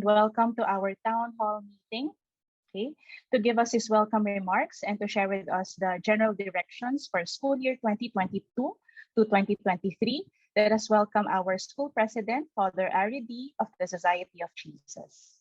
welcome to our town hall meeting. Okay, to give us his welcome remarks and to share with us the general directions for school year 2022 to 2023. Let us welcome our school president, Father Ari D. of the Society of Jesus.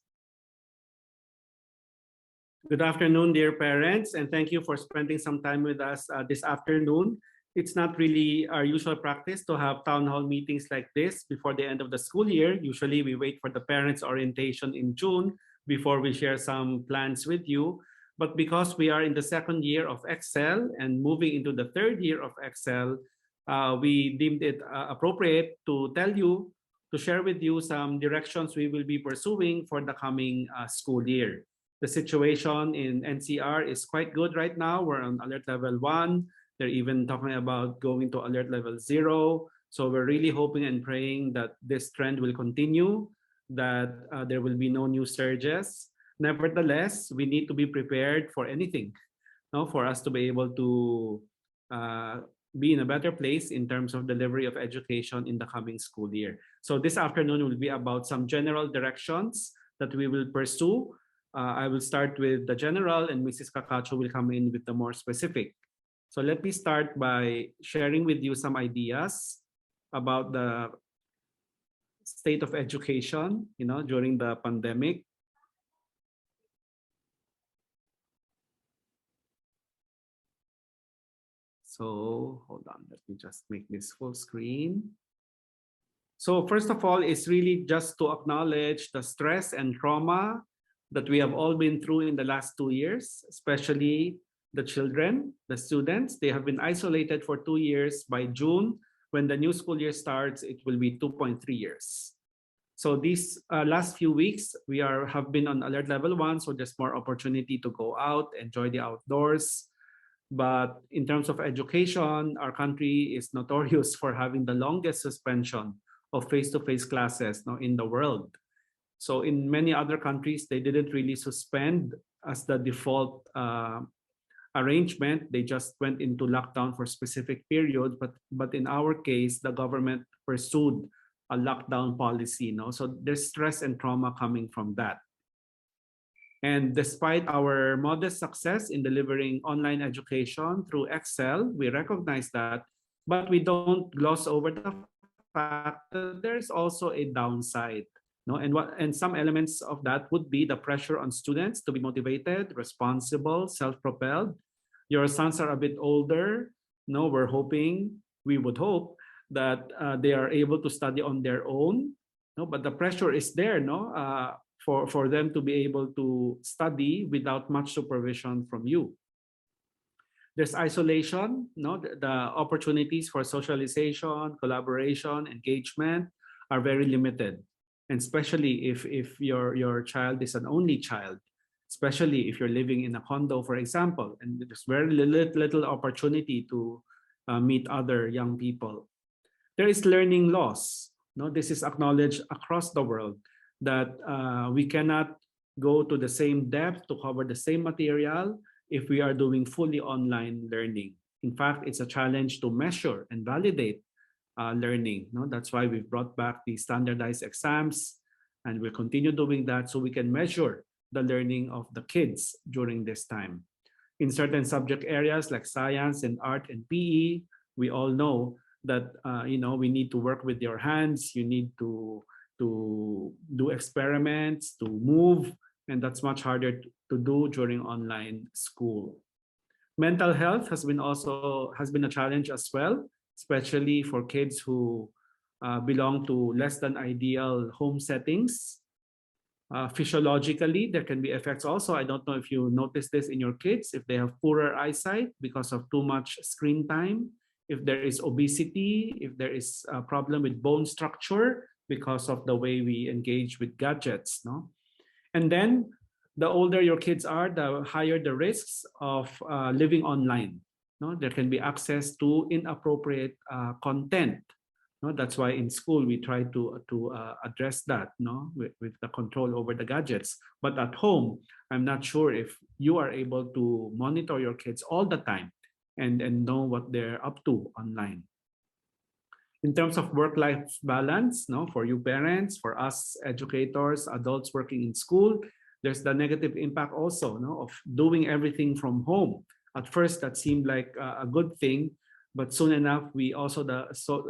Good afternoon, dear parents, and thank you for spending some time with us this afternoon. It's not really our usual practice to have town hall meetings like this before the end of the school year. Usually we wait for the parents' orientation in June before we share some plans with you. But because we are in the second year of Excel and moving into the third year of Excel, we deemed it appropriate to tell you, to share with you some directions we will be pursuing for the coming school year. The situation in NCR is quite good right now. We're on alert level 1. They're even talking about going to alert level 0. So we're really hoping and praying that this trend will continue, that there will be no new surges. Nevertheless, we need to be prepared for anything, no, for us to be able to be in a better place in terms of delivery of education in the coming school year. So this afternoon will be about some general directions that we will pursue. I will start with the general and Mrs. Cacacho will come in with the more specific. So let me start by sharing with you some ideas about the state of education, during the pandemic. So hold on, let me just make this full screen. So first of all, it's really just to acknowledge the stress and trauma that we have all been through in the last 2 years, especially the children, the students. They have been isolated for 2 years. By June, when the new school year starts, it will be 2.3 years. So these last few weeks, we have been on alert level 1, so there's more opportunity to go out, enjoy the outdoors. But in terms of education, our country is notorious for having the longest suspension of face-to-face classes in the world. So in many other countries, they didn't really suspend as the default arrangement. They just went into lockdown for specific periods. But in our case, the government pursued a lockdown policy. So there's stress and trauma coming from that. And despite our modest success in delivering online education through Excel, we recognize that, but we don't gloss over the fact that there's also a downside. And some elements of that would be the pressure on students to be motivated, responsible, self-propelled. Your sons are a bit older. We would hope that they are able to study on their own. But the pressure is there, for them to be able to study without much supervision from you. There's isolation. The opportunities for socialization, collaboration, engagement are very limited. And especially if your child is an only child, especially if you're living in a condo, for example, and there's very little opportunity to meet other young people. There is learning loss. This is acknowledged across the world, that we cannot go to the same depth to cover the same material if we are doing fully online learning. In fact, it's a challenge to measure and validate learning. That's why we've brought back the standardized exams, and we'll continue doing that so we can measure the learning of the kids during this time. In certain subject areas like science and art and PE, we all know that we need to work with your hands. You need to do experiments, to move, and that's much harder to do during online school. Mental health has been a challenge as well, especially for kids who belong to less than ideal home settings. Physiologically, there can be effects also. I don't know if you notice this in your kids, if they have poorer eyesight because of too much screen time, if there is obesity, if there is a problem with bone structure because of the way we engage with gadgets. And then the older your kids are, the higher the risks of living online. There can be access to inappropriate content. That's why in school we try to address that with the control over the gadgets. But at home, I'm not sure if you are able to monitor your kids all the time and know what they're up to online. In terms of work-life balance, no, for you parents, for us educators, adults working in school, there's the negative impact also, no, of doing everything from home. At first, that seemed like a good thing, but soon enough, we also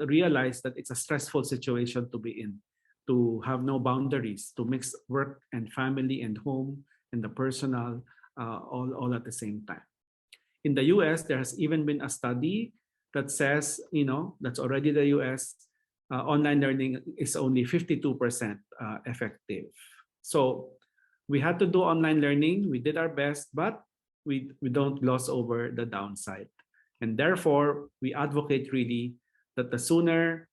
realized that it's a stressful situation to be in, to have no boundaries, to mix work and family and home and the personal all at the same time. In the US, there has even been a study that says, that's already the US, online learning is only 52% effective. So we had to do online learning. We did our best, but we don't gloss over the downside. And therefore, we advocate really that the sooner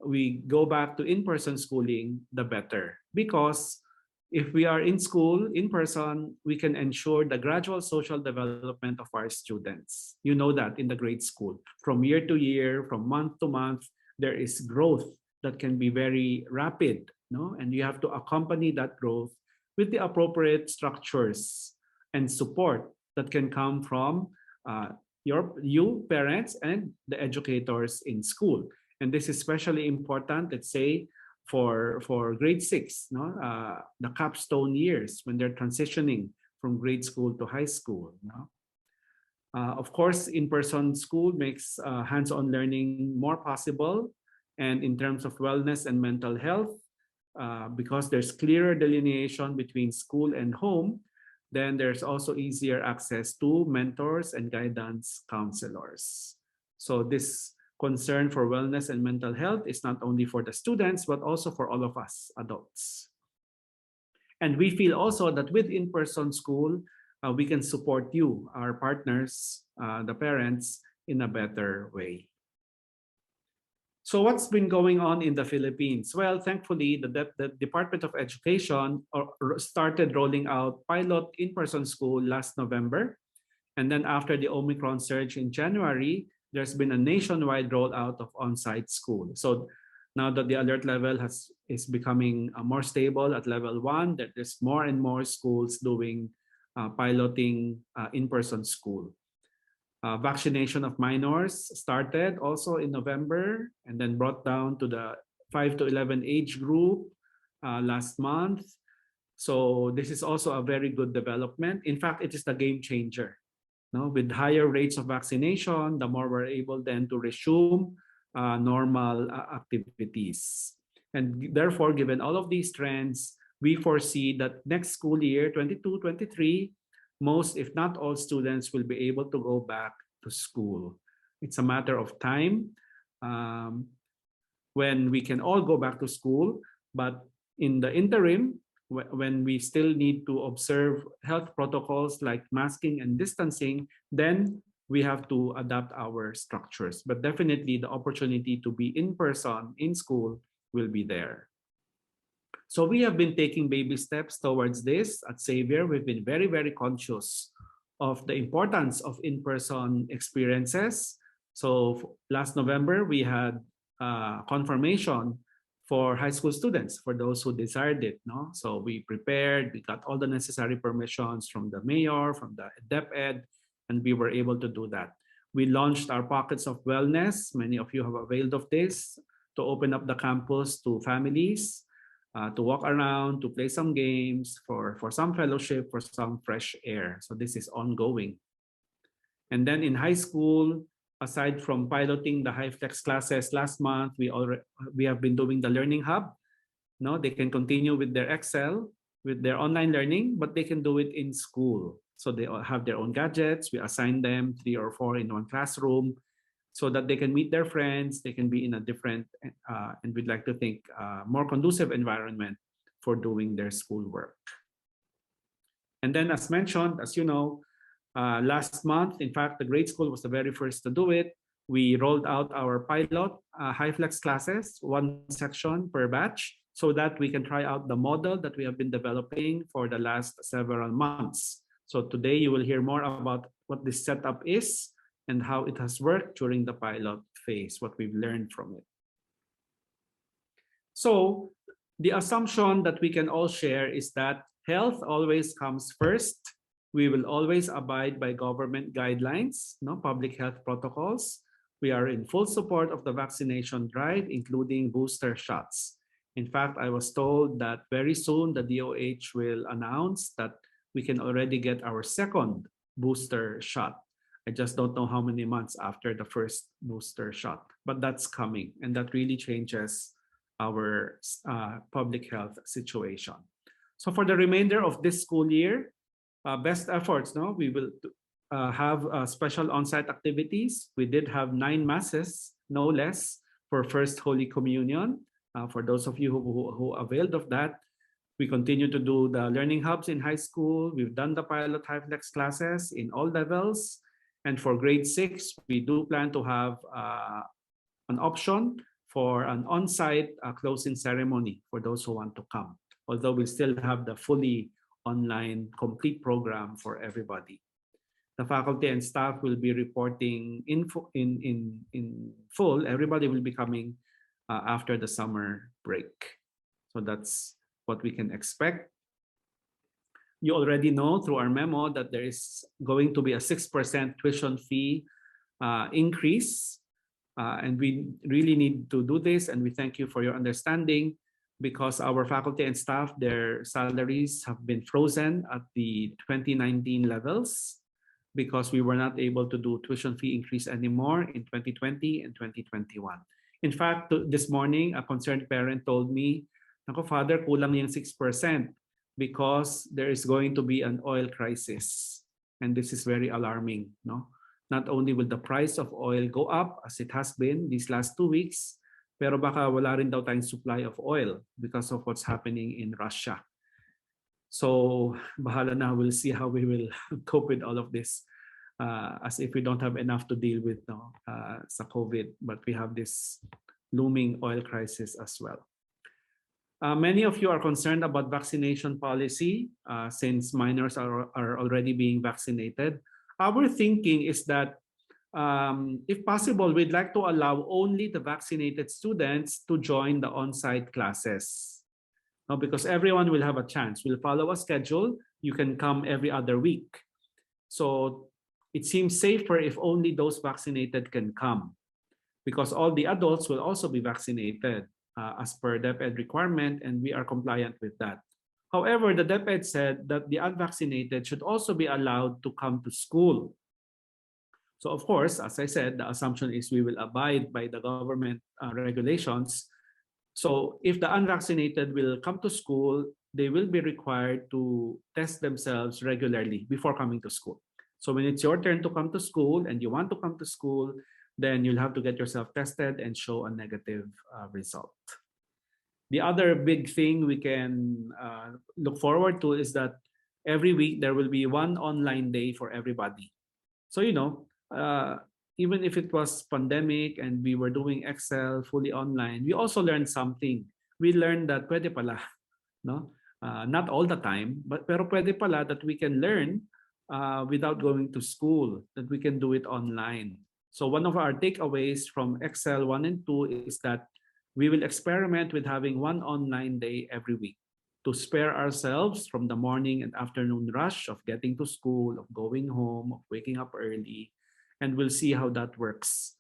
we go back to in-person schooling, the better. Because if we are in school, in person, we can ensure the gradual social development of our students. You know that in the grade school. From year to year, from month to month, there is growth that can be very rapid, no? And you have to accompany that growth with the appropriate structures and support that can come from you parents and the educators in school. And this is especially important, let's say, for grade 6, no? The capstone years when they're transitioning from grade school to high school. No? Of course, in-person school makes hands-on learning more possible. And in terms of wellness and mental health, because there's clearer delineation between school and home, then there's also easier access to mentors and guidance counselors. So this concern for wellness and mental health is not only for the students, but also for all of us adults. And we feel also that with in-person school, we can support you, our partners, the parents, in a better way. So what's been going on in the Philippines? Well, thankfully, the Department of Education started rolling out pilot in-person school last November. And then after the Omicron surge in January, there's been a nationwide rollout of on-site school. So now that the alert level is becoming more stable at level 1, that there's more and more schools doing piloting in-person school. Vaccination of minors started also in November and then brought down to the 5 to 11 age group last month. So this is also a very good development. In fact, it is the game changer. No, with higher rates of vaccination, the more we're able then to resume normal activities. And therefore, given all of these trends, we foresee that next school year, 22-23, most, if not all, students will be able to go back to school. It's a matter of time when we can all go back to school, but in the interim, when we still need to observe health protocols like masking and distancing, then we have to adapt our structures. But definitely the opportunity to be in person in school will be there. So we have been taking baby steps towards this at Xavier. We've been very, very conscious of the importance of in-person experiences. So last November, we had confirmation for high school students, for those who desired it. No? So we prepared, we got all the necessary permissions from the mayor, from the DepEd, and we were able to do that. We launched our Pockets of Wellness. Many of you have availed of this to open up the campus to families, to walk around, to play some games, for some fellowship, for some fresh air. So this is ongoing. And then in high school, aside from piloting the HyFlex classes last month, we have been doing the Learning Hub. No, they can continue with their Excel, with their online learning, but they can do it in school. So they all have their own gadgets. We assign them 3 or 4 in one classroom so that they can meet their friends. They can be in a different, and we'd like to think, more conducive environment for doing their schoolwork. And then as mentioned, as you know, last month, in fact, the grade school was the very first to do it. We rolled out our pilot HyFlex classes, 1 section per batch, so that we can try out the model that we have been developing for the last several months. So today you will hear more about what this setup is and how it has worked during the pilot phase, what we've learned from it. So the assumption that we can all share is that health always comes first. We will always abide by government guidelines, no, public health protocols. We are in full support of the vaccination drive, including booster shots. In fact, I was told that very soon the DOH will announce that we can already get our second booster shot. I just don't know how many months after the first booster shot, but that's coming, and that really changes our public health situation. So for the remainder of this school year, best efforts. No, we will have special on-site activities. We did have 9 masses, no less, for First Holy Communion. For those of you who availed of that, we continue to do the learning hubs in high school. We've done the pilot HyFlex classes in all levels. And for grade 6, we do plan to have an option for an on-site closing ceremony for those who want to come. Although we still have the fully online complete program for everybody. The faculty and staff will be reporting in full. Everybody will be coming after the summer break. So that's what we can expect. You already know through our memo that there is going to be a 6% tuition fee increase. And we really need to do this, and we thank you for your understanding, because our faculty and staff, their salaries have been frozen at the 2019 levels because we were not able to do tuition fee increase anymore in 2020 and 2021. In fact, this morning, a concerned parent told me, "Nako, Father, kulang yung 6% because there is going to be an oil crisis." And this is very alarming. No? Not only will the price of oil go up as it has been these last 2 weeks, pero baka wala rin daw tayong supply of oil because of what's happening in Russia. So, bahala na, we'll see how we will cope with all of this, as if we don't have enough to deal with sa COVID, but we have this looming oil crisis as well. Many of you are concerned about vaccination policy since minors are already being vaccinated. Our thinking is that if possible, we'd like to allow only the vaccinated students to join the on-site classes. No, because everyone will have a chance. We'll follow a schedule. You can come every other week. So it seems safer if only those vaccinated can come, because all the adults will also be vaccinated as per DepEd requirement, and we are compliant with that. However, the DepEd said that the unvaccinated should also be allowed to come to school. So of course, as I said, the assumption is we will abide by the government regulations. So if the unvaccinated will come to school, they will be required to test themselves regularly before coming to school. So when it's your turn to come to school and you want to come to school, then you'll have to get yourself tested and show a negative result. The other big thing we can look forward to is that every week there will be one online day for everybody. So, even if it was pandemic and we were doing Excel fully online, we also learned something. We learned that pwede pala, no? Not all the time, pero pwede pala that we can learn without going to school, that we can do it online. So one of our takeaways from Excel 1 and 2 is that we will experiment with having one online day every week to spare ourselves from the morning and afternoon rush of getting to school, of going home, of waking up early. And we'll see how that works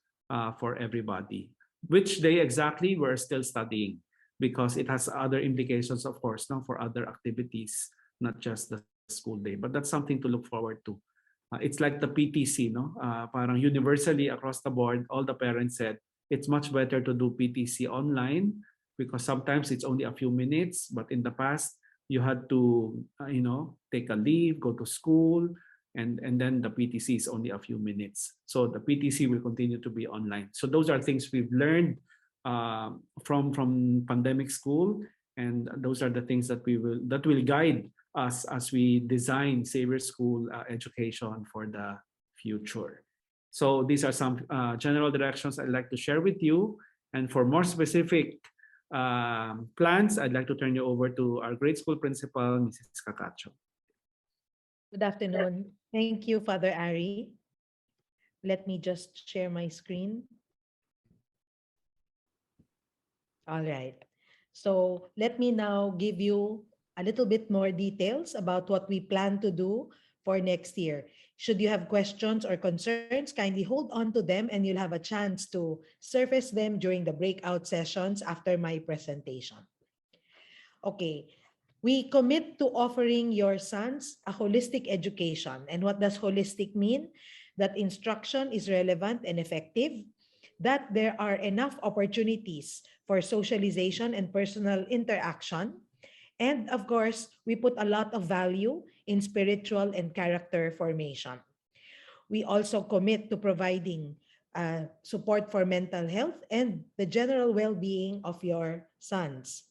for everybody. Which day exactly, we're still studying, because it has other implications, of course, for other activities, not just the school day. But that's something to look forward to. It's like the PTC, parang universally across the board, all the parents said, it's much better to do PTC online because sometimes it's only a few minutes, but in the past, you had to, take a leave, go to school, and then the PTC is only a few minutes. So the PTC will continue to be online. So those are things we've learned from pandemic school, and those are the things that will guide us as we design Xavier School education for the future. So these are some general directions I'd like to share with you. And for more specific plans, I'd like to turn you over to our grade school principal, Mrs. Cacacho. Good afternoon. Thank you, Father Ari. Let me just share my screen. All right. So let me now give you a little bit more details about what we plan to do for next year. Should you have questions or concerns, kindly hold on to them and you'll have a chance to surface them during the breakout sessions after my presentation. Okay, we commit to offering your sons a holistic education. And what does holistic mean? That instruction is relevant and effective, that there are enough opportunities for socialization and personal interaction. And of course, we put a lot of value in spiritual and character formation. We also commit to providing support for mental health and the general well-being of your sons.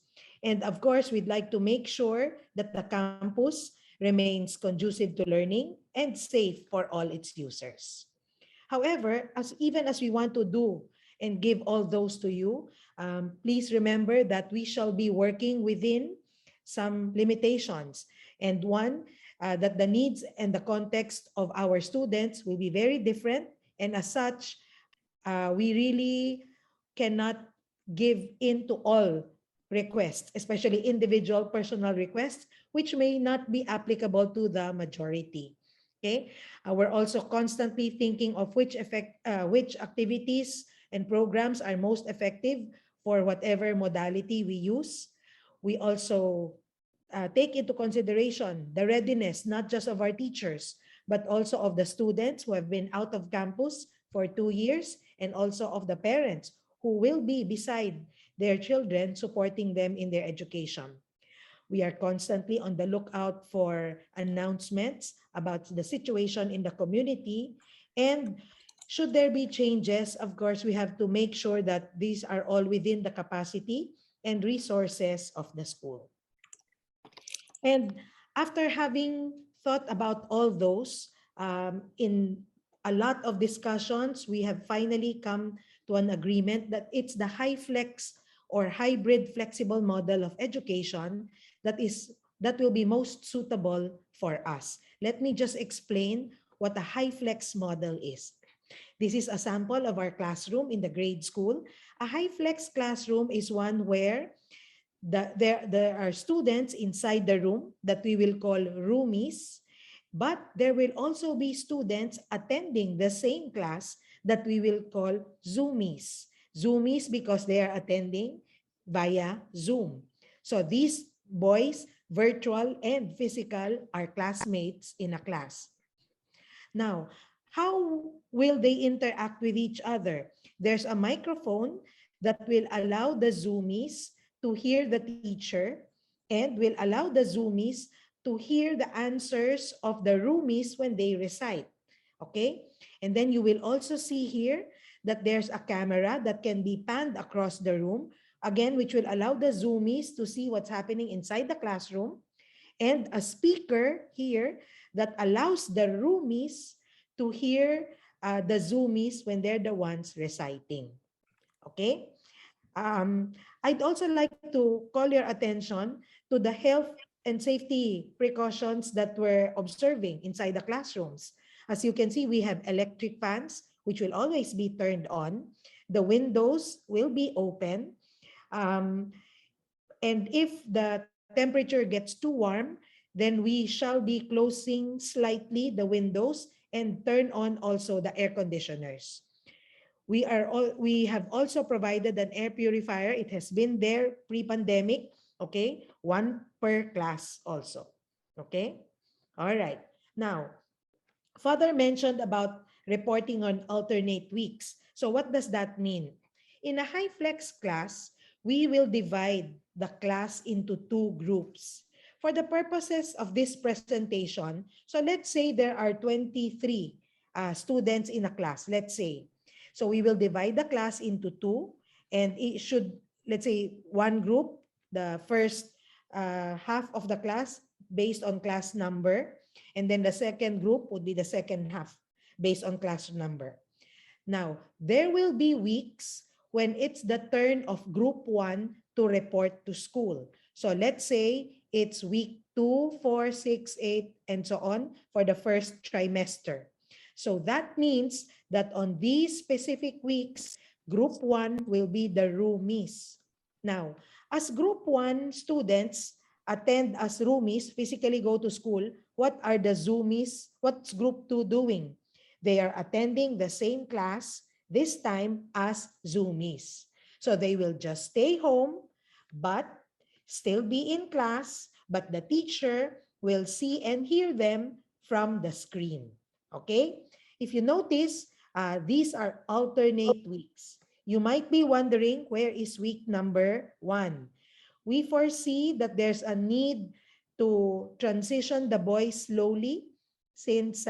And of course, we'd like to make sure that the campus remains conducive to learning and safe for all its users. However, even as we want to do and give all those to you, please remember that we shall be working within some limitations. And one, that the needs and the context of our students will be very different. And as such, we really cannot give in to all requests, especially individual personal requests, which may not be applicable to the majority. Okay, we're also constantly thinking of which activities and programs are most effective for whatever modality we use. We also take into consideration the readiness not just of our teachers, but also of the students who have been out of campus for 2 years, and also of the parents who will be beside their children supporting them in their education. We are constantly on the lookout for announcements about the situation in the community. And should there be changes, of course, we have to make sure that these are all within the capacity and resources of the school. And after having thought about all those, in a lot of discussions, we have finally come to an agreement that it's the HyFlex or hybrid flexible model of education that will be most suitable for us. Let me just explain what a HyFlex model is. This is a sample of our classroom in the grade school. A HyFlex classroom is one where there are students inside the room that we will call roomies, but there will also be students attending the same class that we will call Zoomies. Zoomies because they are attending via Zoom. So these boys, virtual and physical, are classmates in a class. Now, how will they interact with each other? There's a microphone that will allow the Zoomies to hear the teacher and will allow the Zoomies to hear the answers of the roomies when they recite. Okay? And then you will also see here that there's a camera that can be panned across the room, again, which will allow the Zoomies to see what's happening inside the classroom, and a speaker here that allows the roomies to hear the Zoomies when they're the ones reciting. Okay? I'd also like to call your attention to the health and safety precautions that we're observing inside the classrooms. As you can see, we have electric fans, which will always be turned on. The windows will be open. And if the temperature gets too warm, then we shall be closing slightly the windows and turn on also the air conditioners. We have also provided an air purifier. It has been there pre-pandemic, okay? One per class also, okay? All right. Now, Father mentioned about reporting on alternate weeks. So what does that mean? In a HyFlex class, we will divide the class into two groups. For the purposes of this presentation, so let's say there are 23 students in a class, let's say. So we will divide the class into two, and it should, let's say, one group, the first half of the class based on class number, and then the second group would be the second half based on class number. Now, there will be weeks when it's the turn of group 1 to report to school. So let's say it's week 2, 4, 6, 8, and so on for the first trimester. So that means that on these specific weeks, group 1 will be the roomies. Now, as group 1 students attend as roomies, physically go to school, what are the Zoomies, what's group 2 doing? They are attending the same class, this time as Zoomies. So they will just stay home, but still be in class, but the teacher will see and hear them from the screen. Okay? If you notice, these are alternate weeks. You might be wondering, where is week number 1? We foresee that there's a need to transition the boys slowly since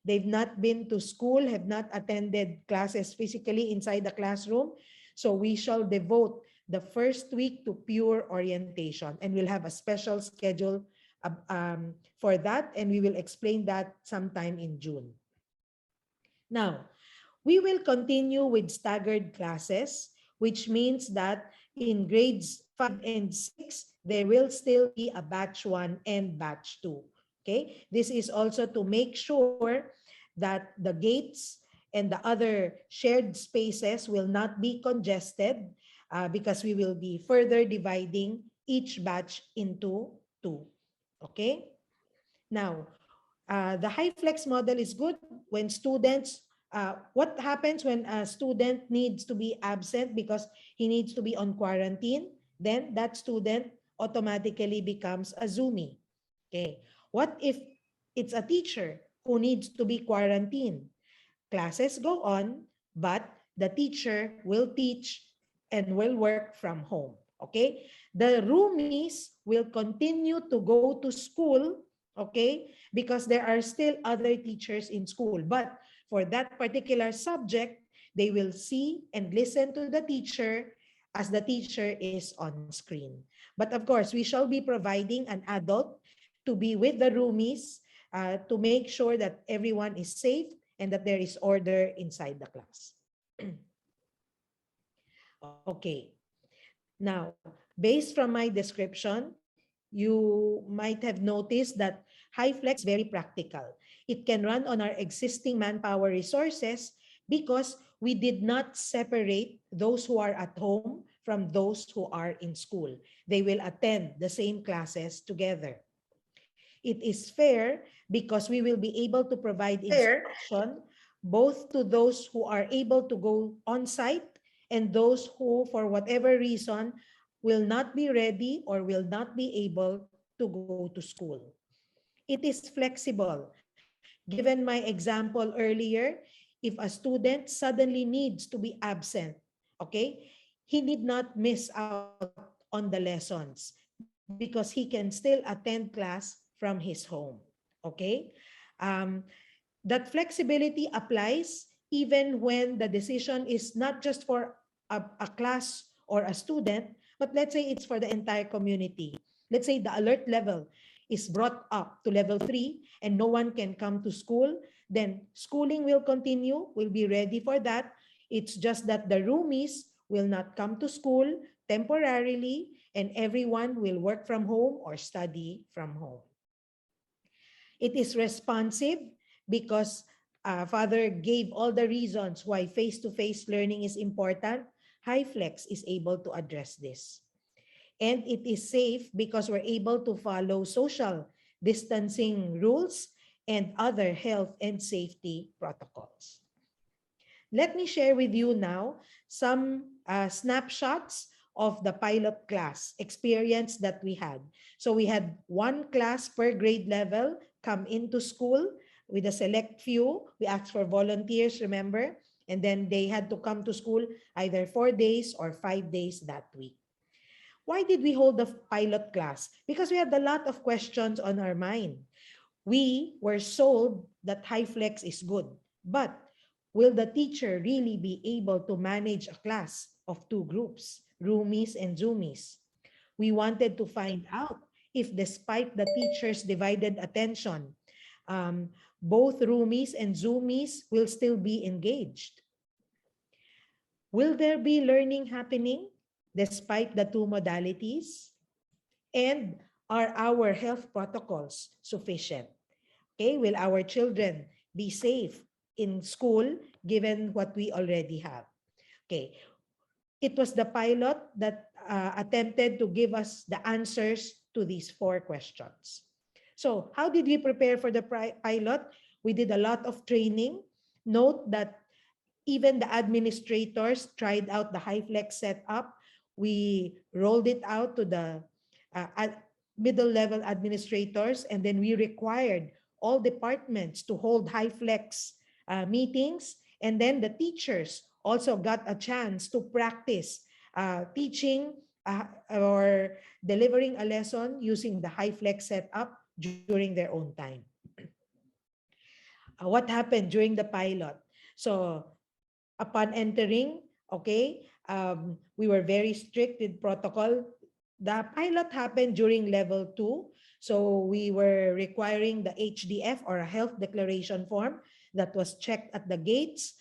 they've not been to school, have not attended classes physically inside the classroom. So we shall devote the first week to pure orientation, and we'll have a special schedule for that, and we will explain that sometime in June. Now, we will continue with staggered classes, which means that in grades 5 and 6, there will still be a batch 1 and batch 2. Okay, this is also to make sure that the gates and the other shared spaces will not be congested because we will be further dividing each batch into 2. Okay, now the HyFlex model is good when students, what happens when a student needs to be absent because he needs to be on quarantine? Then that student automatically becomes a Zoomie. Okay. What if it's a teacher who needs to be quarantined? Classes go on, but the teacher will teach and will work from home. Okay. The roomies will continue to go to school, okay, because there are still other teachers in school. But for that particular subject, they will see and listen to the teacher as the teacher is on screen. But of course, we shall be providing an adult to be with the roomies to make sure that everyone is safe and that there is order inside the class. Okay. Now, based from my description, you might have noticed that HyFlex very practical. It can run on our existing manpower resources because we did not separate those who are at home from those who are in school. They will attend the same classes together. It is fair because we will be able to provide instruction both to those who are able to go on site and those who, for whatever reason, will not be ready or will not be able to go to school. It is flexible. Given my example earlier, if a student suddenly needs to be absent, okay, he need not miss out on the lessons because he can still attend class from his home. Okay? Um, that flexibility applies even when the decision is not just for a class or a student, but let's say it's for the entire community. Let's say the alert level is brought up to level 3 and no one can come to school, then schooling will continue, we'll be ready for that. It's just that the roomies will not come to school temporarily and everyone will work from home or study from home. It is responsive because Father gave all the reasons why face-to-face learning is important. HyFlex is able to address this. And it is safe because we're able to follow social distancing rules and other health and safety protocols. Let me share with you now some snapshots of the pilot class experience that we had. So we had one class per grade level come into school with a select few. We asked for volunteers, remember? And then they had to come to school either 4 days or 5 days that week. Why did we hold the pilot class? Because we had a lot of questions on our mind. We were sold that HyFlex is good, but will the teacher really be able to manage a class of 2 groups, roomies and zoomies? We wanted to find out if despite the teacher's divided attention, both roomies and zoomies will still be engaged. Will there be learning happening despite the 2 modalities? And are our health protocols sufficient? Okay, will our children be safe in school given what we already have? Okay, it was the pilot that attempted to give us the answers to these 4 questions. So how did we prepare for the pilot? We did a lot of training. Note that even the administrators tried out the HyFlex setup. We rolled it out to the middle level administrators, and then we required all departments to hold HyFlex meetings. And then the teachers also got a chance to practice teaching or delivering a lesson using the HyFlex setup during their own time. What happened during the pilot? So upon entering, okay, we were very strict with protocol. The pilot happened during level 2. So we were requiring the HDF, or a health declaration form, that was checked at the gates.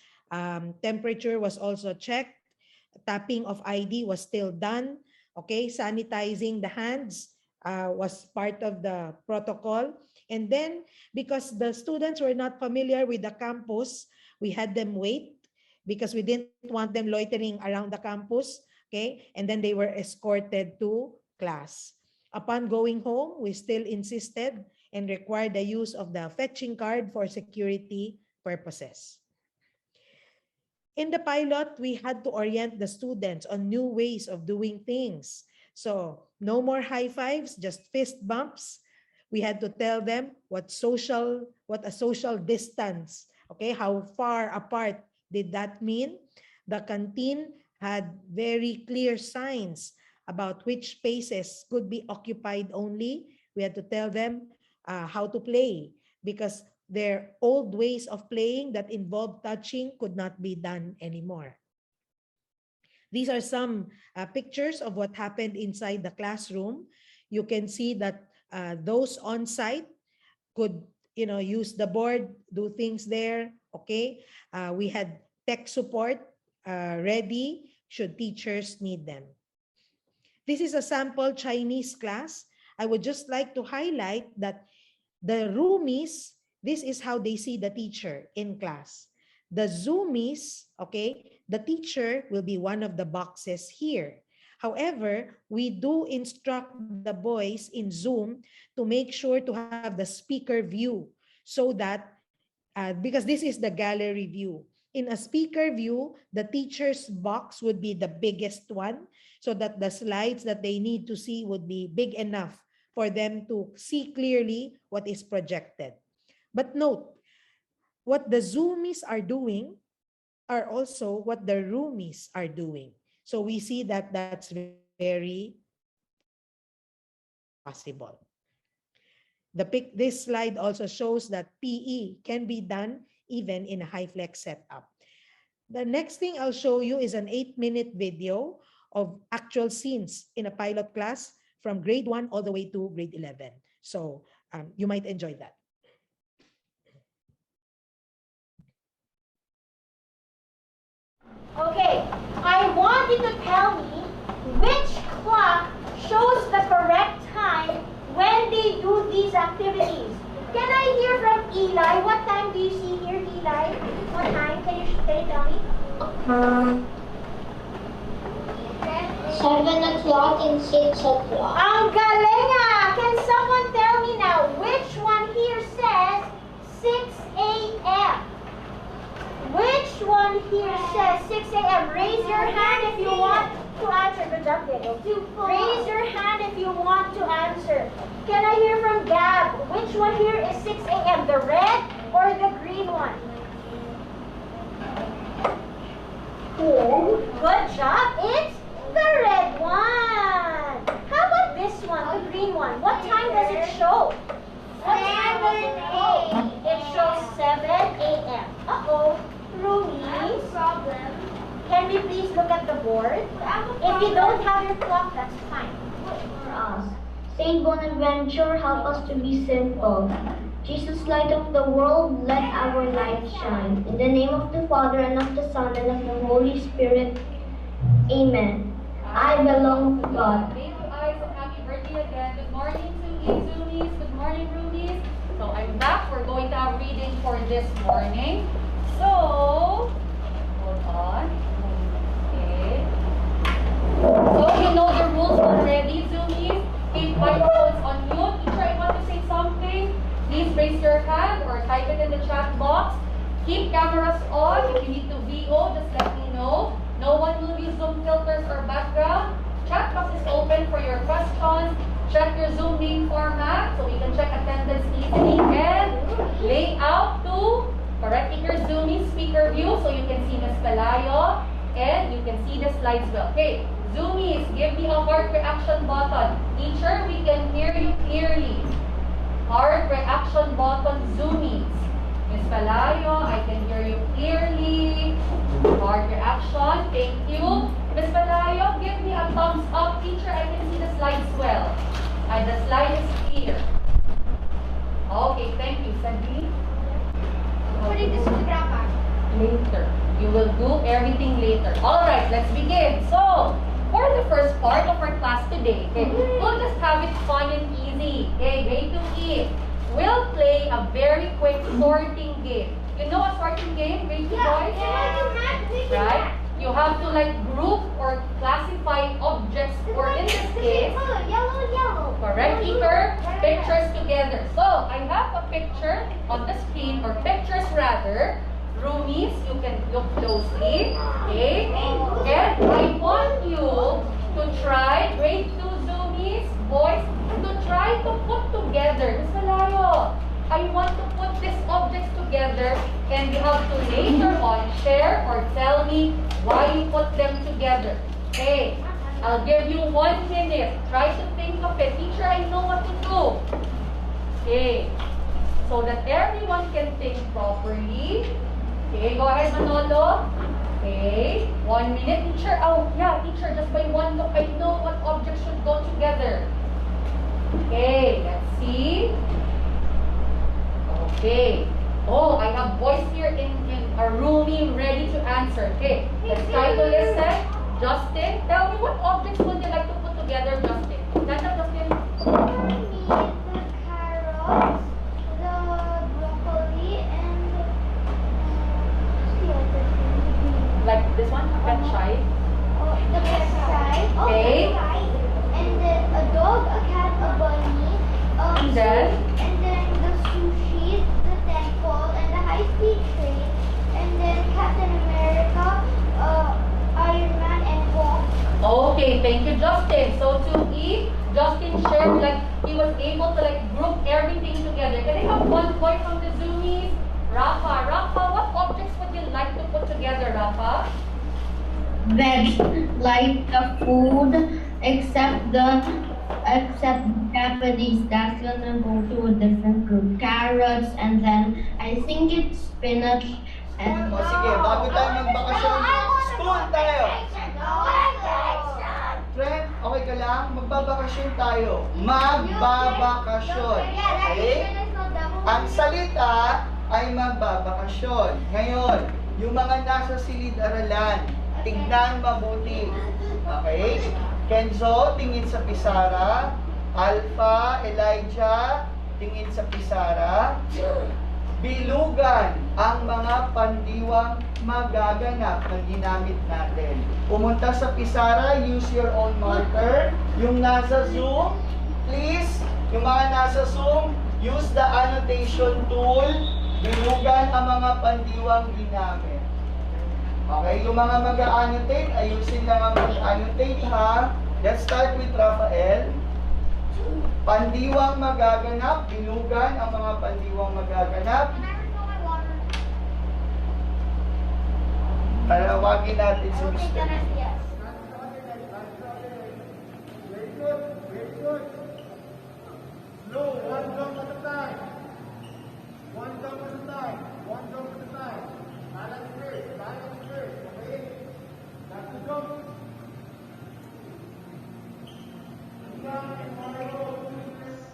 Temperature was also checked. Tapping of ID was still done. Okay, sanitizing the hands was part of the protocol. And then, because the students were not familiar with the campus, we had them wait because we didn't want them loitering around the campus. Okay, and then they were escorted to class. Upon going home, we still insisted and required the use of the fetching card for security purposes. In the pilot, we had to orient the students on new ways of doing things. So no more high fives, just fist bumps. We had to tell them what a social distance, okay, how far apart did that mean? The canteen had very clear signs about which spaces could be occupied only. We had to tell them how to play, because their old ways of playing that involved touching could not be done anymore. These are some pictures of what happened inside the classroom. You can see that those on site could, use the board, do things there. Okay, we had tech support ready should teachers need them. This is a sample Chinese class. I would just like to highlight that the roomies, this is how they see the teacher in class. The zoomies, okay, the teacher will be one of the boxes here. However, we do instruct the boys in Zoom to make sure to have the speaker view, so that, because this is the gallery view. In a speaker view, the teacher's box would be the biggest one, so that the slides that they need to see would be big enough for them to see clearly what is projected. But note, what the zoomies are doing are also what the roomies are doing. So we see that that's very possible. This slide also shows that PE can be done even in a HyFlex setup. The next thing I'll show you is an 8-minute video of actual scenes in a pilot class from grade 1 all the way to grade 11. So you might enjoy that. Okay, I want you to tell me which clock shows the correct time when they do these activities. Can I hear from Eli? What time do you see here, Eli? What time? Can you tell me? 7 o'clock and 6 o'clock. Ang galing ah! Can someone tell me now which one here says 6 a.m.? Which one here says 6 a.m.? Raise your hand if you want to answer. Good job, Diego. Raise your hand if you want to answer. Can I hear from Gab? Which one here is 6 a.m.? The red or the green one? Good job. It's the red one. How about this one, the green one? What time does it show? What time does it show? It shows 7 a.m. Uh-oh. Roomies, can we please look at the board? If you don't have your clock, that's fine. For us, Saint Bonaventure, help us to be simple. Jesus, light of the world, let our light shine. In the name of the Father, and of the Son, and of the Holy Spirit. Amen. I belong to God. Baby eyes, and happy birthday again. Good morning to you, Zoomies. Good morning, Rubies. So I'm back. We're going to have reading for this morning. So, hold on. Okay. So, you know the rules already, Zoomies. Keep microphones on mute. Teacher, I want to say something. type it in the chat box. Keep cameras on. If you need to VO, just let me know. No one will use Zoom filters or background. Chat box is open for your questions. Check your Zoom name format so we can check attendance easily. And layout to correcting your Zoom speaker view so you can see Ms. Pelayo and you can see the slides well. Okay, Zoomies, give me a heart reaction button. Teacher, we can hear you clearly. Heart reaction button, Zoomies. Ms. Pelayo, I can hear you clearly. Heart reaction, thank you. Ms. Pelayo, give me a thumbs up. Teacher, I can see the slides well. The slide is clear. Okay, thank you. Sandy? Putting this in the graph. Later. You will do everything later. Alright, let's begin. So, for the first part of our class today, okay, we'll just have it fun and easy. Okay, grade 2E. We'll play a very quick sorting game. You know a sorting game, grade 2 boys? Right? You have to like group or classify objects, or in this case, Yellow. correct, Iker, pictures together. So, I have a picture on the screen, or pictures rather. Roomies, you can look closely, okay? And I want you to try, grade 2 Zoomies, boys, to try to put together. Ms. Malayo, I want to put these objects together, and you have to later on share or tell me why you put them together. Okay, I'll give you 1 minute. Try to think of it. Teacher, I know what to do. Okay, so that everyone can think properly. Okay, go ahead, Manolo. Okay, 1 minute. Teacher, oh yeah, teacher, just by one look, I know what objects should go together. Okay, let's see. Okay. Oh, I have boys here in a roomie ready to answer. Okay, let's try to listen. Justin, tell me what objects would you like to put together, Justin? Stand up, Justin. For me, the carrots, the broccoli, and Like this one, petchai. the pepside. Okay. And then a dog, a cat, a bunny. And then? And then the sushi, the temple, and the high-speed train. And then Captain America, Iron Man, and Hulk. Okay, thank you, Justin. So to E, Justin shared like he was able to like group everything together. Can I have one boy from the Zoomies? Rafa, what objects would you like to put together, Rafa? Veg, like the food, except Japanese, that's gonna go to a different group. Carrots, and then I think it's spinach and O sige, bago tayo magbakasyon, school tayo. Friend, okay ka lang? Magbabakasyon tayo. Magbabakasyon. Okay? Ang salita ay magbabakasyon. Ngayon, yung mga nasa silid-aralan, tignan mabuti. Okay? Kenzo, tingin sa pisara. Alpha, Elijah, tingin sa pisara. Bilugan ang mga pandiwang magaganap na ginamit natin. Pumunta sa pisara, use your own marker. Yung nasa Zoom, please, yung mga nasa Zoom, use the annotation tool. Bilugan ang mga pandiwang ginamit. Okay, yung mga mag-annotate, ayusin lang ang mag-annotate ha. Let's start with Rafael. Pandiwang magaganap, bilugan ang mga pandiwang magaganap. Talawagin natin si Mr. Very good, very good. Slow, one drum at a time. One drum at a time. One drum at a time. Balance first, okay? That's the drum.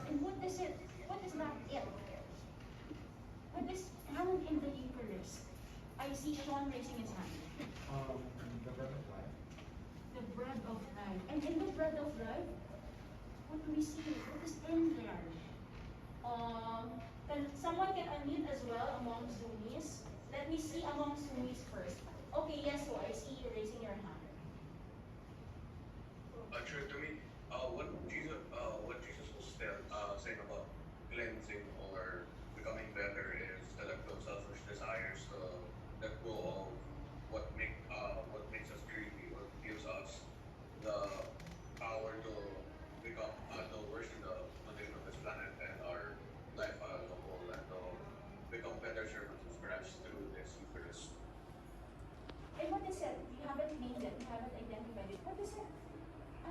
And what is it? What is that it? What is hand in the Eucharist? I see Sean raising his hand. The bread of life. The bread of life. And in the bread of life, what do we see? What is in there? Someone can unmute as well among Zoomies. Let me see among Zoomies first. Okay, yes, so I see you raising your hand. Sure, to me, what Jesus was saying about cleansing or becoming better is that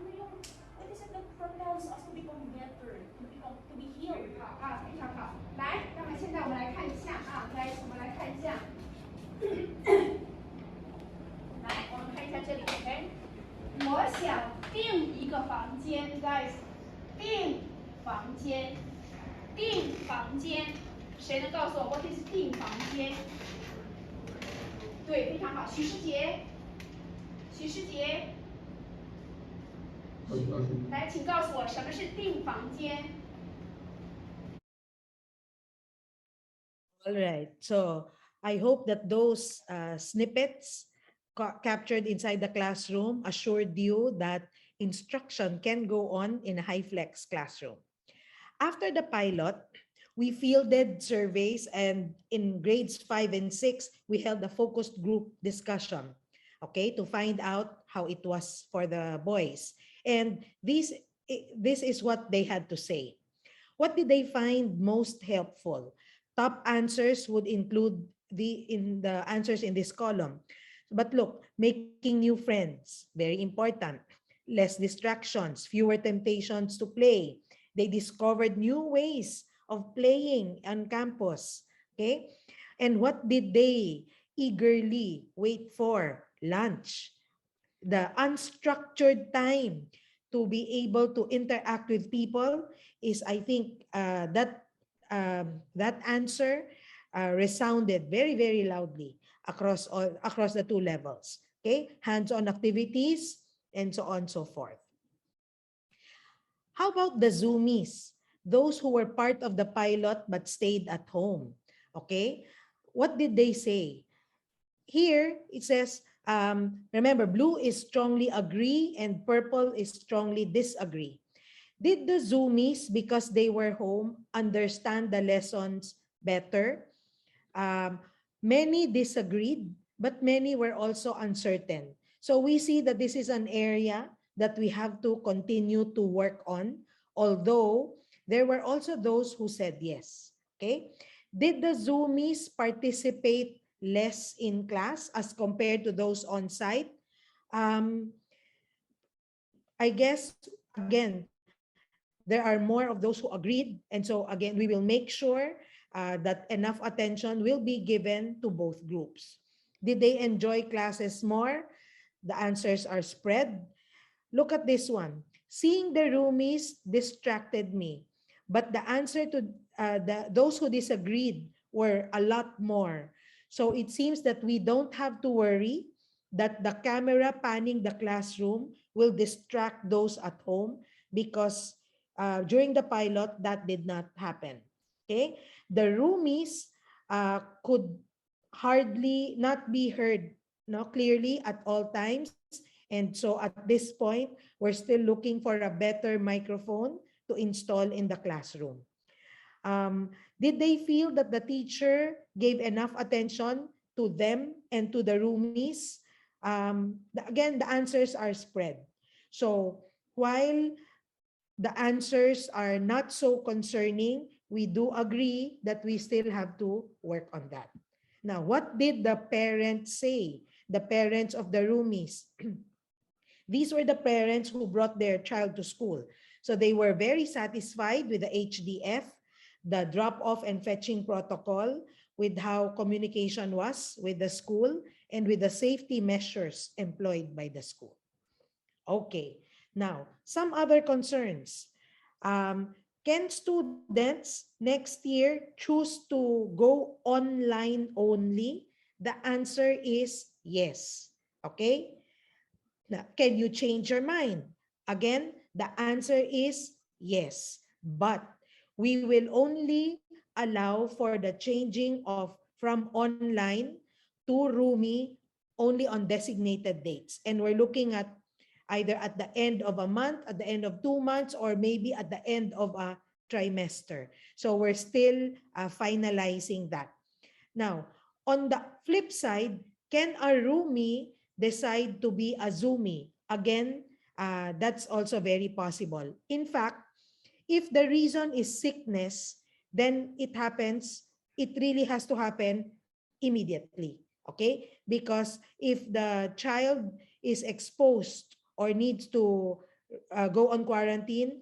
ano yung, what is it that propels us to become better, to be healed? 好啊，非常好。来，那么现在我们来看一下啊，来，我们来看一下。来，我们看一下这里 ，OK。我想订一个房间 ，guys，订房间，订房间，谁能告诉我 what is 订房间？对，非常好，许世杰，许世杰，来，请告诉我什么是订房间？ All right. So I hope that those snippets captured inside the classroom assured you that instruction can go on in a HyFlex classroom. After the pilot, we fielded surveys, and in grades 5 and 6, we held a focused group discussion, okay, to find out how it was for the boys. And this is what they had to say. What did they find most helpful? Top answers would include the answers in this column. But look, making new friends, very important. Less distractions, fewer temptations to play. They discovered new ways of playing on campus. Okay? And what did they eagerly wait for? Lunch. The unstructured time to be able to interact with people is, I think, that answer resounded very, very loudly across the two levels. Okay, hands-on activities and so on and so forth. How about the Zoomies? Those who were part of the pilot but stayed at home. Okay, what did they say? Here it says, remember, blue is strongly agree and purple is strongly disagree. Did the Zoomies, because they were home, understand the lessons better? Many disagreed, but many were also uncertain. So we see that this is an area that we have to continue to work on, although there were also those who said yes. Okay. Did the Zoomies participate less in class as compared to those on site? I guess, again, there are more of those who agreed. And so, again, we will make sure that enough attention will be given to both groups. Did they enjoy classes more? The answers are spread. Look at this one. Seeing the roomies distracted me. But the answer to those who disagreed were a lot more. So it seems that we don't have to worry that the camera panning the classroom will distract those at home, because during the pilot, that did not happen. Okay, the roomies could hardly not be heard clearly at all times. And so at this point, we're still looking for a better microphone to install in the classroom. Did they feel that the teacher gave enough attention to them and to the roomies? Again, the answers are spread. So while the answers are not so concerning, we do agree that we still have to work on that. Now, what did the parents say? The parents of the roomies. These were the parents who brought their child to school. So they were very satisfied with the HDF, the drop-off and fetching protocol, with how communication was with the school, and with the safety measures employed by the school. Okay, now, some other concerns. Can students next year choose to go online only? The answer is yes. Okay? Now, can you change your mind? Again, the answer is yes. But we will only allow for the changing of from online to roomie only on designated dates. And we're looking at either at the end of a month, at the end of 2 months, or maybe at the end of a trimester. So we're still finalizing that. Now, on the flip side, can a roomie decide to be a Zoomie? Again, that's also very possible. In fact, if the reason is sickness, then it really has to happen immediately. Okay? Because if the child is exposed or needs to go on quarantine,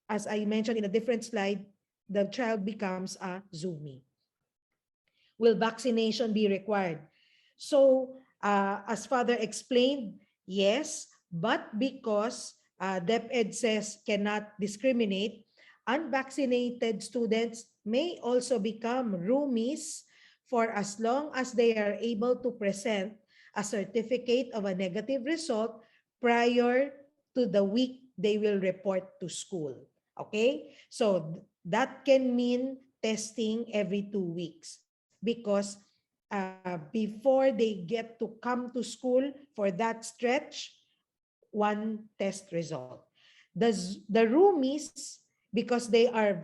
as I mentioned in a different slide, the child becomes a Zoomie. Will vaccination be required? So, as Father explained, yes, but because DepEd says cannot discriminate, unvaccinated students may also become roomies for as long as they are able to present a certificate of a negative result prior to the week they will report to school. Okay? So that can mean testing every 2 weeks because before they get to come to school for that stretch, one test result. The roomies, because they are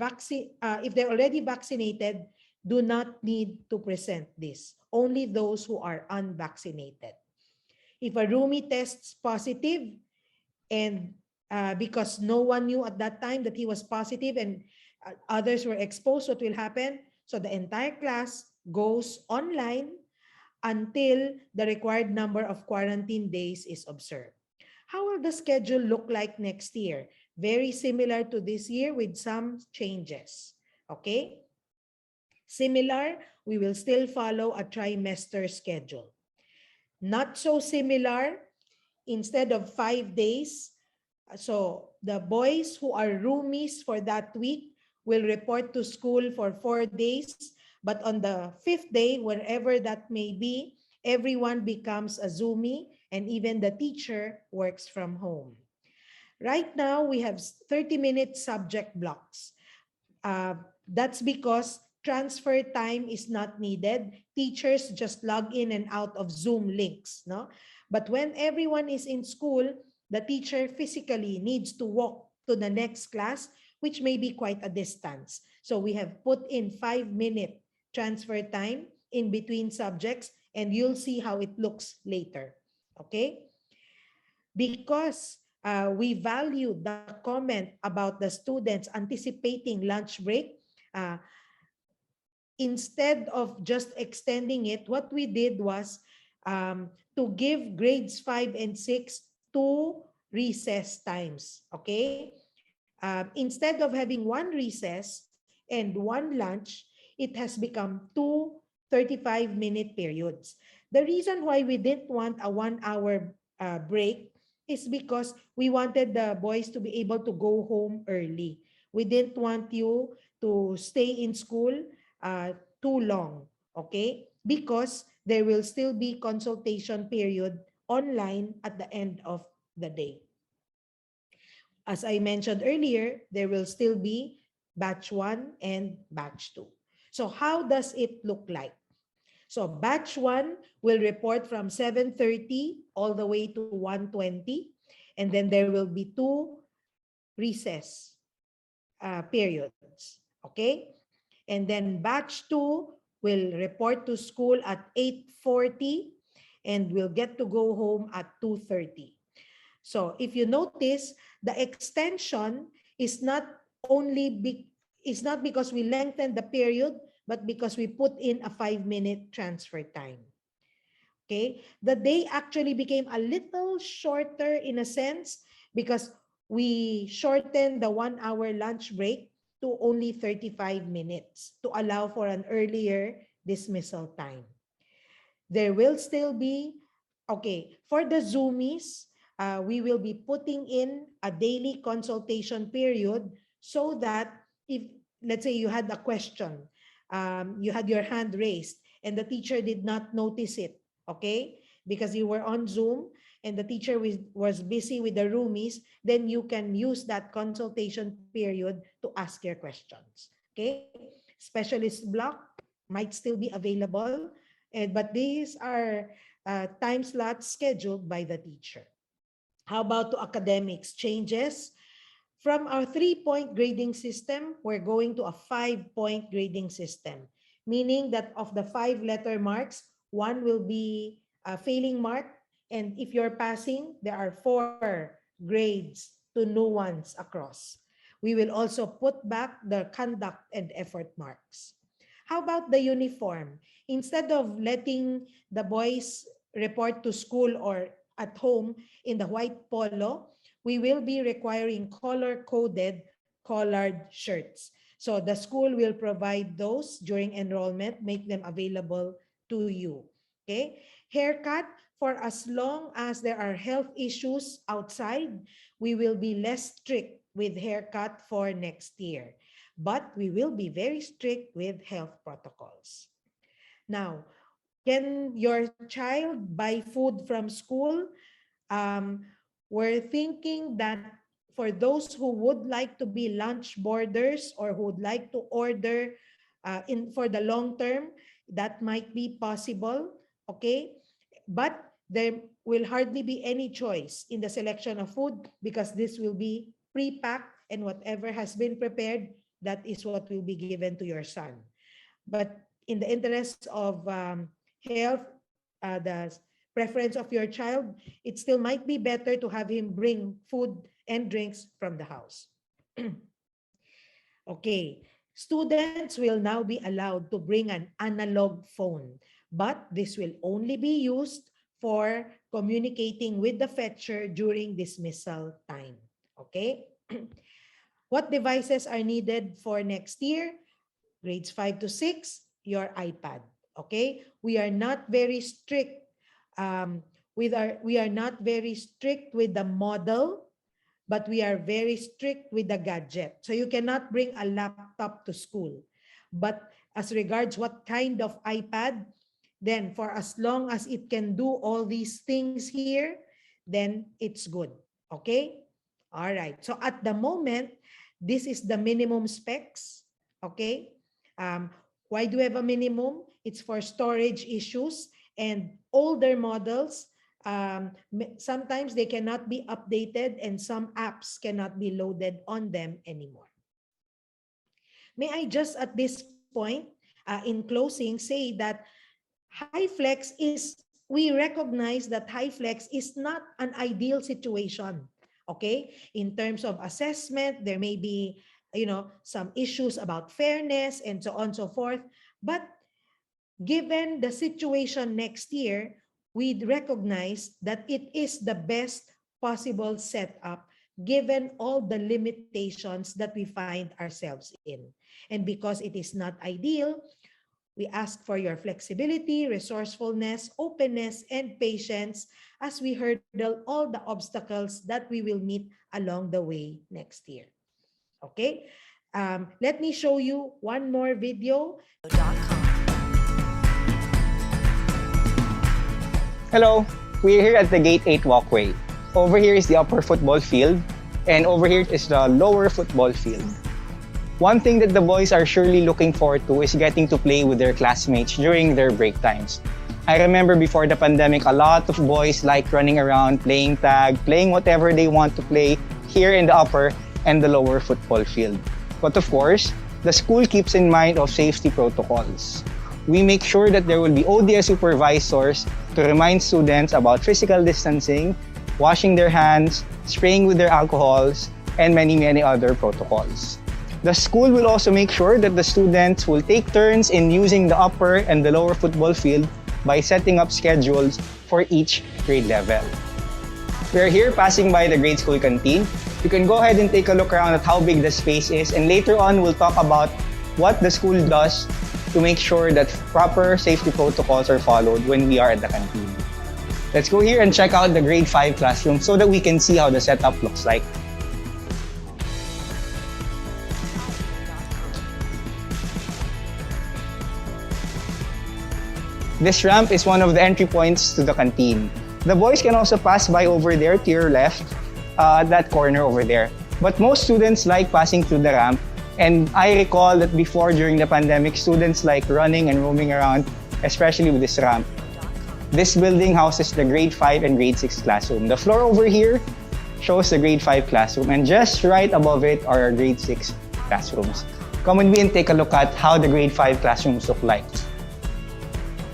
if they're already vaccinated, do not need to present this. Only those who are unvaccinated. If a roomie tests positive, and because no one knew at that time that he was positive and others were exposed, what will happen? So the entire class goes online until the required number of quarantine days is observed. How will the schedule look like next year? Very similar to this year with some changes. Okay? Similar, we will still follow a trimester schedule. Not so similar, instead of 5 days, so the boys who are roomies for that week will report to school for 4 days, but on the 5th day, wherever that may be, everyone becomes a Zoomie and even the teacher works from home. Right now, we have 30-minute subject blocks. That's because transfer time is not needed. Teachers just log in and out of Zoom links. No? But when everyone is in school, the teacher physically needs to walk to the next class, which may be quite a distance. So we have put in 5-minute transfer time in between subjects, and you'll see how it looks later. Okay? Because we value the comment about the students anticipating lunch break, instead of just extending it, what we did was to give grades 5 and 6 2 recess times. Okay? Instead of having one recess and one lunch, it has become 2 35-minute periods. The reason why we didn't want a 1-hour break is because we wanted the boys to be able to go home early. We didn't want you to stay in school too long, okay? Because there will still be consultation period online at the end of the day. As I mentioned earlier, there will still be batch 1 and batch 2. So how does it look like? So batch 1 will report from 7:30 all the way to 1:20, and then there will be 2 recess periods, okay? And then batch 2 will report to school at 8:40 and will get to go home at 2:30. So if you notice, the extension is not because we lengthened the period, but because we put in a 5-minute transfer time. Okay? The day actually became a little shorter in a sense because we shortened the 1-hour lunch break to only 35 minutes to allow for an earlier dismissal time. There will still be, okay, for the Zoomies, we will be putting in a daily consultation period so that if, let's say you had a question, you had your hand raised and the teacher did not notice it, okay? Because you were on Zoom and the teacher was busy with the roomies, then you can use that consultation period to ask your questions, okay? Specialist block might still be available, but these are time slots scheduled by the teacher. How about to academics? Changes? From our 3-point grading system, we're going to a 5-point grading system, meaning that of the 5-letter marks, 1 will be a failing mark, and if you're passing, there are 4 grades to nuance across. We will also put back the conduct and effort marks. How about the uniform? Instead of letting the boys report to school or at home in the white polo, we will be requiring color-coded collared shirts. So the school will provide those during enrollment, make them available to you. Okay? Haircut, for as long as there are health issues outside, we will be less strict with haircut for next year. But we will be very strict with health protocols. Now, can your child buy food from school? Um, we're thinking that for those who would like to be lunch boarders or who would like to order for the long term, that might be possible, okay? But there will hardly be any choice in the selection of food because this will be pre-packed, and whatever has been prepared, that is what will be given to your son. But in the interest of health, the preference of your child, it still might be better to have him bring food and drinks from the house. Okay, students will now be allowed to bring an analog phone, but this will only be used for communicating with the fetcher during dismissal time. Okay? What devices are needed for next year? Grades 5 to 6, your iPad. Okay? We are not very strict with the model, but we are very strict with the gadget. So you cannot bring a laptop to school. But as regards what kind of iPad, then for as long as it can do all these things here, then it's good. Okay? All right. So at the moment, this is the minimum specs. Okay? Why do we have a minimum? It's for storage issues, and older models, sometimes they cannot be updated and some apps cannot be loaded on them anymore. May I just at this point, in closing, say that HyFlex we recognize that HyFlex is not an ideal situation. Okay? In terms of assessment, there may be some issues about fairness and so on and so forth. But given the situation next year, we recognize that it is the best possible setup given all the limitations that we find ourselves in. And because it is not ideal, we ask for your flexibility, resourcefulness, openness, and patience as we hurdle all the obstacles that we will meet along the way next year. Okay, let me show you one more video. Hello, we're here at the Gate 8 walkway. Over here is the upper football field, and over here is the lower football field. One thing that the boys are surely looking forward to is getting to play with their classmates during their break times. I remember before the pandemic, a lot of boys liked running around, playing tag, playing whatever they want to play here in the upper and the lower football field. But of course, the school keeps in mind of safety protocols. We make sure that there will be ODS supervisors to remind students about physical distancing, washing their hands, spraying with their alcohols, and many other protocols. The school will also make sure that the students will take turns in using the upper and the lower football field by setting up schedules for each grade level. We're here passing by the grade school canteen. You can go ahead and take a look around at how big the space is, and later on we'll talk about what the school does to make sure that proper safety protocols are followed when we are at the canteen. Let's go here and check out the grade 5 classroom so that we can see how the setup looks like. This ramp is one of the entry points to the canteen. The boys can also pass by over there to your left, that corner over there. But most students like passing through the ramp, and I recall that before, during the pandemic, students like running and roaming around, especially with this ramp. This building houses the grade 5 and grade 6 classroom. The floor over here shows the grade 5 classroom, and just right above it are our grade 6 classrooms. Come with me and take a look at how the grade 5 classrooms look like.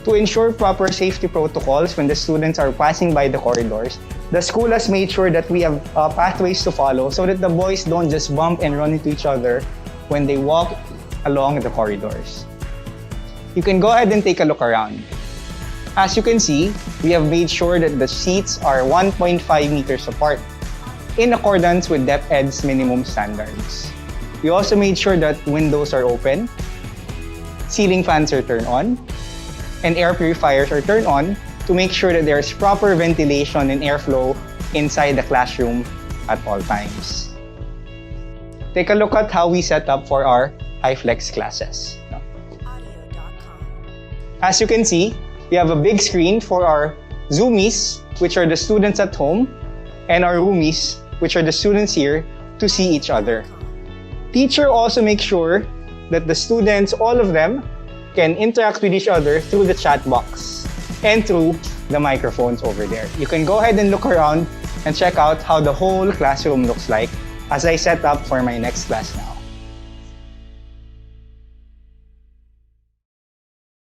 To ensure proper safety protocols when the students are passing by the corridors, the school has made sure that we have pathways to follow so that the boys don't just bump and run into each other when they walk along the corridors. You can go ahead and take a look around. As you can see, we have made sure that the seats are 1.5 meters apart. in accordance with DepEd's minimum standards. We also made sure that windows are open, ceiling fans are turned on, and air purifiers are turned on to make sure that there's proper ventilation and airflow inside the classroom at all times. Take a look at how we set up for our HyFlex classes. As you can see, we have a big screen for our Zoomies, which are the students at home, and our Roomies, which are the students here, to see each other. Teacher also makes sure that the students, all of them, can interact with each other through the chat box and through the microphones over there. You can go ahead and look around and check out how the whole classroom looks like as I set up for my next class now.